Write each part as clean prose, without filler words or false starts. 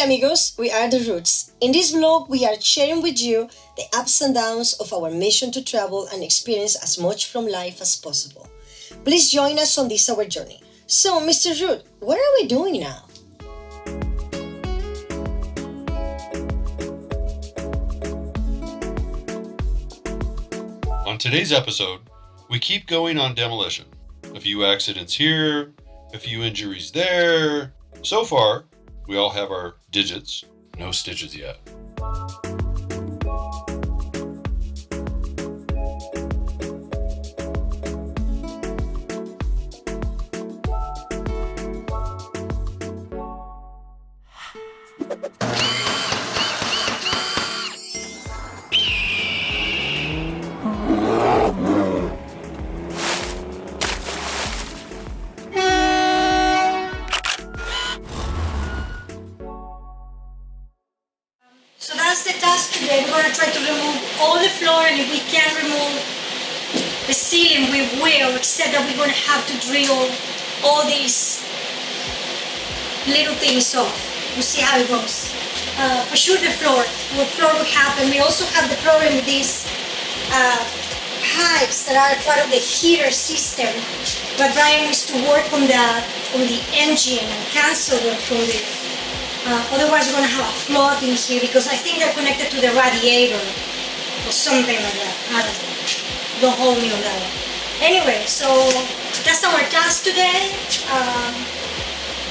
Hola Amigos, we are The Roots. In this vlog, we are sharing with you the ups and downs of our mission to travel and experience as much from life as possible. Please join us on this our journey. So, Mr. Root, what are we doing now? On today's episode, we keep going on demolition. A few accidents here, a few injuries there. So far, we all have our digits, no stitches yet. So that's the task today. We're going to try to remove all the floor, and if we can't remove the ceiling, we will, except that we're going to have to drill all these little things off. We'll see how it goes. For sure the floor will happen. We also have the problem with these pipes that are part of the heater system, but Brian needs to work on the engine and cancel the flow. Otherwise we're going to have a flood in here because I think they're connected to the radiator or something like that. I don't know. Don't hold me on that one. Anyway, so that's our task today.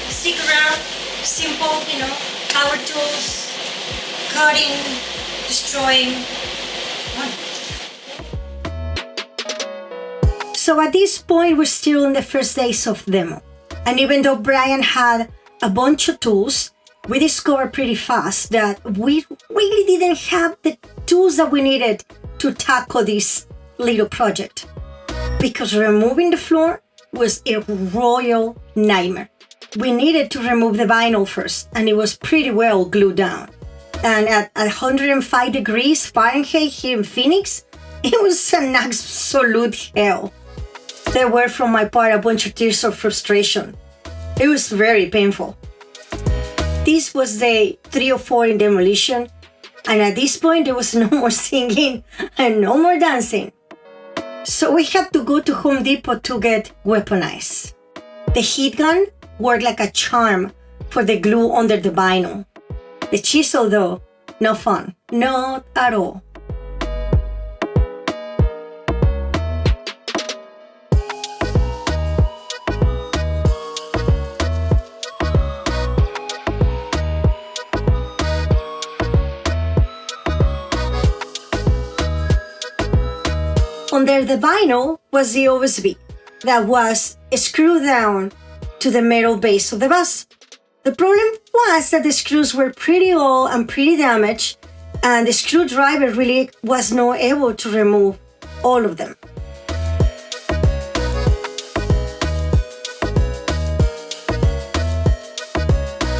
Stick around. Simple, power tools, cutting, destroying. So at this point, we're still in the first days of demo. And even though Brian had a bunch of tools, we discovered pretty fast that we really didn't have the tools that we needed to tackle this little project. Because removing the floor was a royal nightmare. We needed to remove the vinyl first, and it was pretty well glued down. And at 105 degrees Fahrenheit here in Phoenix, it was an absolute hell. There were from my part a bunch of tears of frustration. It was very painful. This was day 3 or 4 in demolition, and at this point there was no more singing and no more dancing. So we had to go to Home Depot to get weaponized. The heat gun worked like a charm for the glue under the vinyl. The chisel though, no fun, not at all. Under the vinyl was the OSB that was screwed down to the metal base of the bus. The problem was that the screws were pretty old and pretty damaged, and the screwdriver really was not able to remove all of them.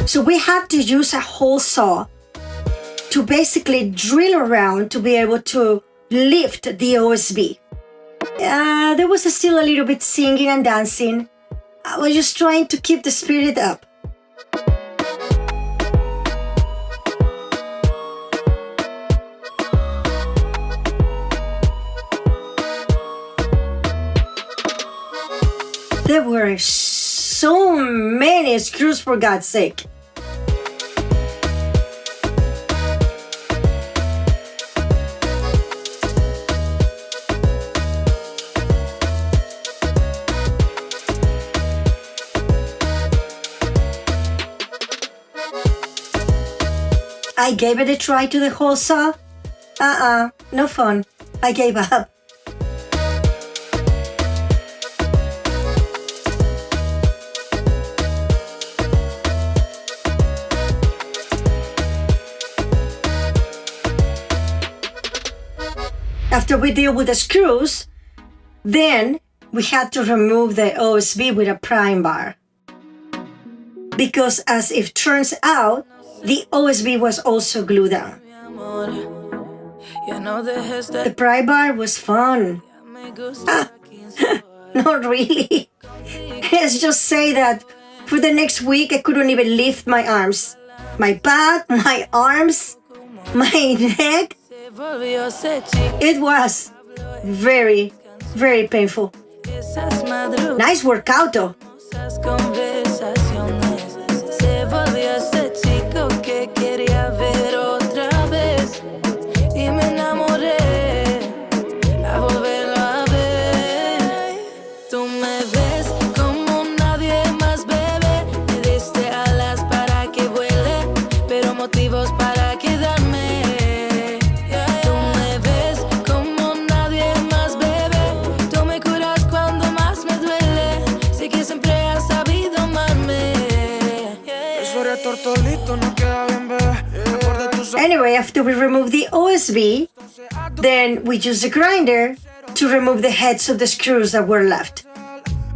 So we had to use a hole saw to basically drill around to be able to lift the OSB. There was still a little bit singing and dancing. I was just trying to keep the spirit up. There were so many screws, for God's sake. I gave it a try to the hole saw. No fun. I gave up. After we deal with the screws, then we had to remove the OSB with a prime bar. Because as it turns out, the OSB was also glued down. The pry bar was fun. Not really. Let's just say that for the next week I couldn't even lift my arms. my back, my arms, my neck. It was very, very painful. Nice workout though. Anyway, after we remove the OSB, then we use the grinder to remove the heads of the screws that were left.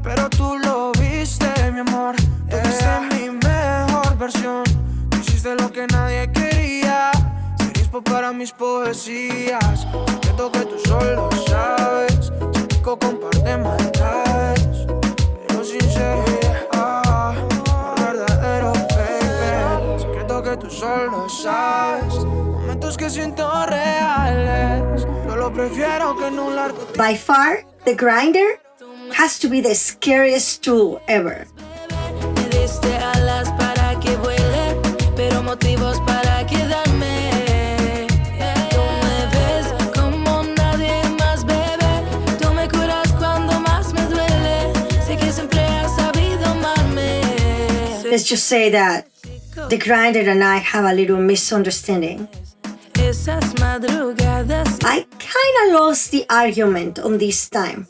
Pero tú lo viste, mi amor. Tú viste mi mejor versión. Hiciste lo que nadie quería. Ser inspo para mis poesías. Secreto que tú solo sabes. Chico con par de maldades. Pero sincero, verdadero, baby. Secreto que tú solo sabes. Momentos que siento reales. Yo lo prefiero que en un largo tiempo. By far, the grinder has to be the scariest tool ever. Let's just say that the grinder and I have a little misunderstanding. I kinda lost the argument on this time.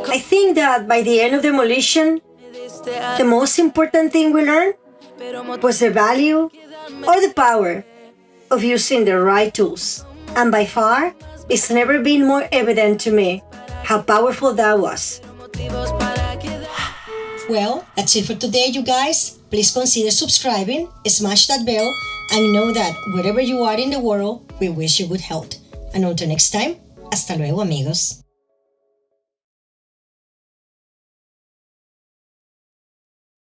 I think that by the end of demolition, the most important thing we learned was the value or the power of using the right tools. And by far, it's never been more evident to me how powerful that was. Well, that's it for today, you guys. Please consider subscribing, smash that bell, and know that wherever you are in the world, we wish you good health. And until next time, hasta luego, amigos.